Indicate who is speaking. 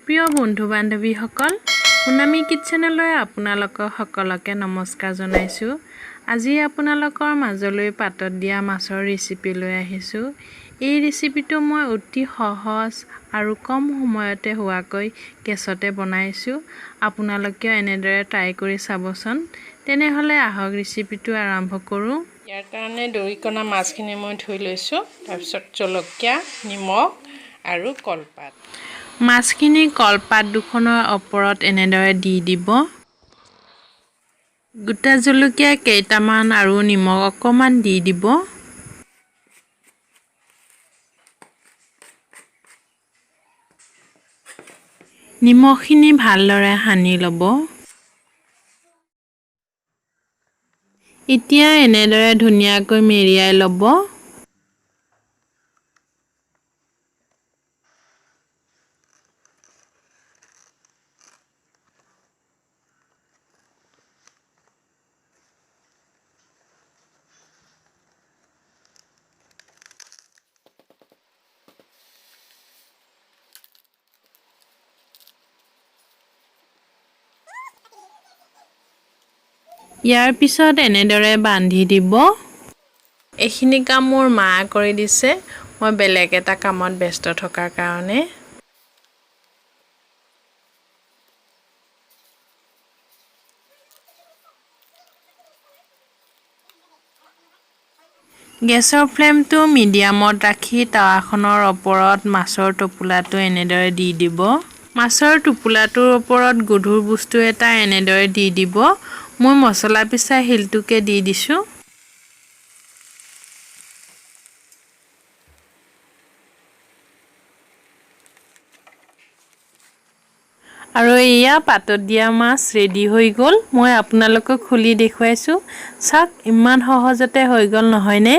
Speaker 1: প্ৰিয় বন্ধু বান্ধৱীসকল, পুনামি কিটচেনলৈ আপোনালোকক সকলোকে নমস্কাৰ জনাইছোঁ। আজি আপোনালোকৰ মাজলৈ পাতত দিয়া মাছৰ ৰেচিপি লৈ আহিছোঁ। এই ৰেচিপিটো মই অতি সহজ আৰু কম সময়তে হোৱাকৈ গেছতে বনাইছোঁ। আপোনালোকেও এনেদৰে ট্ৰাই কৰি চাবচোন। তেনেহ'লে আহক ৰেচিপিটো আৰম্ভ কৰোঁ। ইয়াৰ কাৰণে দৰিকণা মাছখিনি মই ধুই লৈছোঁ। তাৰপিছত জলকীয়া, নিমখ আৰু কলপাত। মাছখিনি কলপাত দুখনৰ ওপৰত এনেদৰে দি দিব। গোটা জলকীয়া কেইটামান আৰু নিমখ অকণমান দি দিব। নিমখখিনি ভালদৰে সানি ল'ব। এতিয়া এনেদৰে ধুনীয়াকৈ মেৰিয়াই ল'ব। ইয়াৰ পিছত এনেদৰে বান্ধি দিব। এইখিনি কাম মোৰ মা কৰি দিছে, মই বেলেগ এটা কামত ব্যস্ত থকাৰ কাৰণে। গেছৰ ফ্লেমটো মিডিয়ামত ৰাখি টাৱাখনৰ ওপৰত মাছৰ টোপোলাটো এনেদৰে দি দিব। মাছৰ টোপোলাটোৰ ওপৰত গধুৰ বস্তু এটা এনেদৰে দি দিব। মই মছলা পিছা শিলটোকে দি দিছোঁ। আৰু এয়া পাতত দিয়া মাছ ৰেডি হৈ গ'ল। মই আপোনালোকক খুলি দেখুৱাইছোঁ। চাওক, ইমান সহজতে হৈ গ'ল নহয়নে?